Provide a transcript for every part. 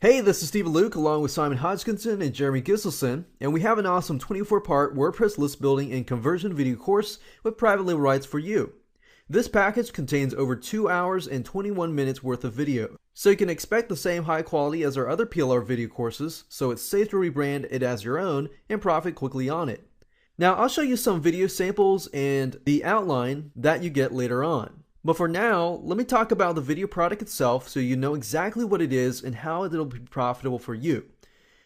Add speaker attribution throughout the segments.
Speaker 1: Hey, this is Steve Luke along with Simon Hodgkinson and Jeremy Gisselson, and we have an awesome 24-part WordPress list building and conversion video course with private label rights for you. This package contains over 2 hours and 21 minutes worth of video, so you can expect the same high quality as our other PLR video courses, so it's safe to rebrand it as your own and profit quickly on it. Now, I'll show you some video samples and the outline that you get later on. But for now, let me talk about the video product itself so you know exactly what it is and how it'll be profitable for you.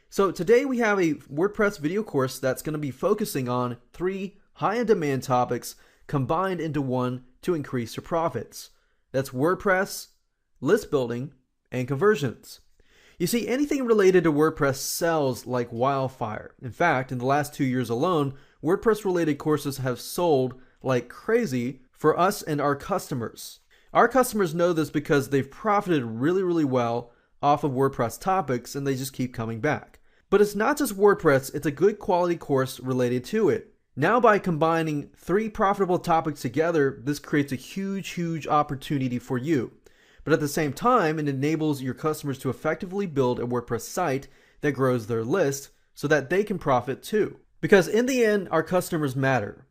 Speaker 1: So today we have a WordPress video course that's going to be focusing on 3 high-in-demand topics combined into one to increase your profits. That's WordPress, list building, and conversions. You see, anything related to WordPress sells like wildfire. In fact, in the last 2 years alone, WordPress-related courses have sold like crazy for us and our customers. Our customers know this because they've profited really well off of WordPress topics and they just keep coming back. But it's not just WordPress, it's a good quality course related to it. Now by combining 3 profitable topics together, this creates a huge opportunity for you. But at the same time, it enables your customers to effectively build a WordPress site that grows their list so that they can profit too. Because in the end, our customers matter.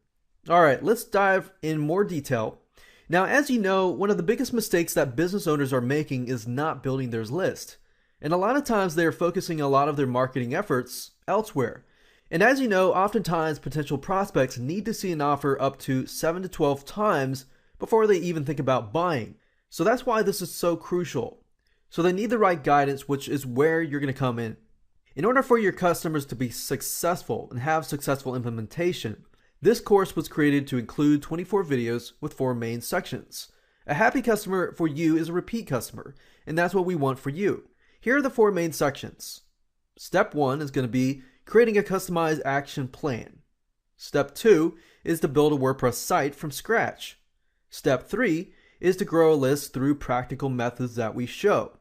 Speaker 1: Alright, let's dive in more detail. Now, as you know, one of the biggest mistakes that business owners are making is not building their list. And a lot of times they're focusing a lot of their marketing efforts elsewhere. And as you know, oftentimes potential prospects need to see an offer up to 7 to 12 times before they even think about buying. So that's why this is so crucial. So they need the right guidance, which is where you're going to come in. In order for your customers to be successful and have successful implementation, this course was created to include 24 videos with 4 main sections. A happy customer for you is a repeat customer, and that's what we want for you. Here are the 4 main sections. Step 1 is going to be creating a customized action plan. Step 2 is to build a WordPress site from scratch. Step 3 is to grow a list through practical methods that we show.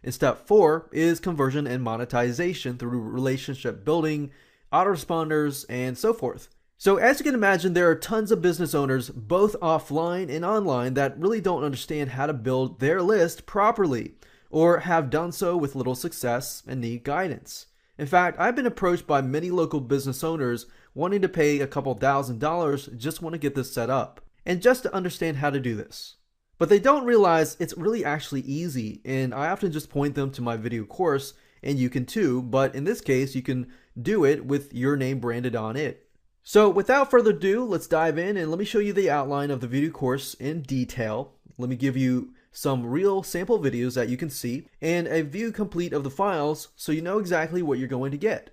Speaker 1: And step 4 is conversion and monetization through relationship building, autoresponders, and so forth. So as you can imagine, there are tons of business owners, both offline and online, that really don't understand how to build their list properly, or have done so with little success and need guidance. In fact, I've been approached by many local business owners wanting to pay a couple $1,000 just want to get this set up, and just to understand how to do this. But they don't realize it's really actually easy, and I often just point them to my video course, and you can too, but in this case, you can do it with your name branded on it. So without further ado, let's dive in and let me show you the outline of the video course in detail. Let me give you some real sample videos that you can see and a view complete of the files so you know exactly what you're going to get.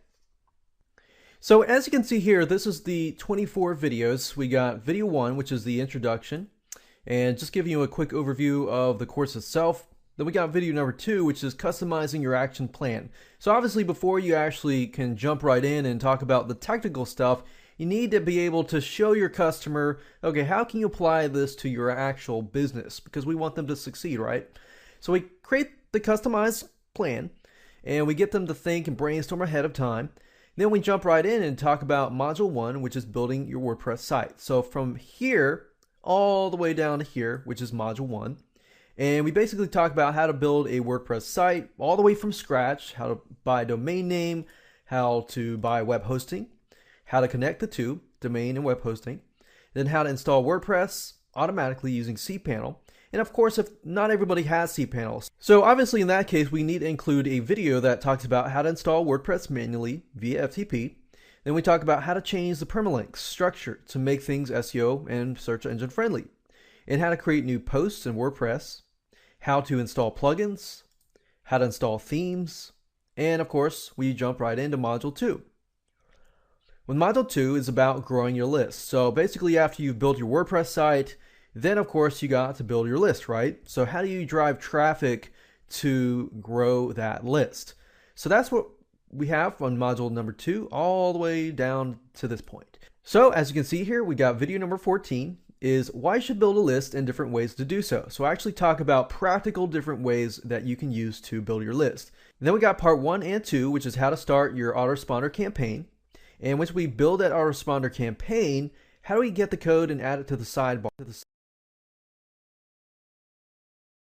Speaker 1: So as you can see here, this is the 24 videos. We got video 1, which is the introduction, and just giving you a quick overview of the course itself. Then we got video number 2, which is customizing your action plan. So obviously before you actually can jump right in and talk about the technical stuff, you need to be able to show your customer, okay, how can you apply this to your actual business? Because we want them to succeed, right? So we create the customized plan and we get them to think and brainstorm ahead of time. Then we jump right in and talk about module 1, which is building your WordPress site. So from here all the way down to here, which is module 1. And we basically talk about how to build a WordPress site all the way from scratch, how to buy a domain name, how to buy web hosting, how to connect the two, domain and web hosting, then how to install WordPress automatically using cPanel, and of course if not everybody has cPanel. So obviously in that case we need to include a video that talks about how to install WordPress manually via FTP. Then we talk about how to change the permalinks structure to make things SEO and search engine friendly, and how to create new posts in WordPress, how to install plugins, how to install themes, and of course we jump right into module 2. When module 2 is about growing your list. So basically after you've built your WordPress site, then of course you got to build your list, right? So how do you drive traffic to grow that list? So that's what we have on module number 2 all the way down to this point. So as you can see here, we got video number 14 is why you should build a list and different ways to do so. So I actually talk about practical different ways that you can use to build your list. And then we got part 1 and 2, which is how to start your autoresponder campaign. And once we build that autoresponder campaign, how do we get the code and add it to the sidebar?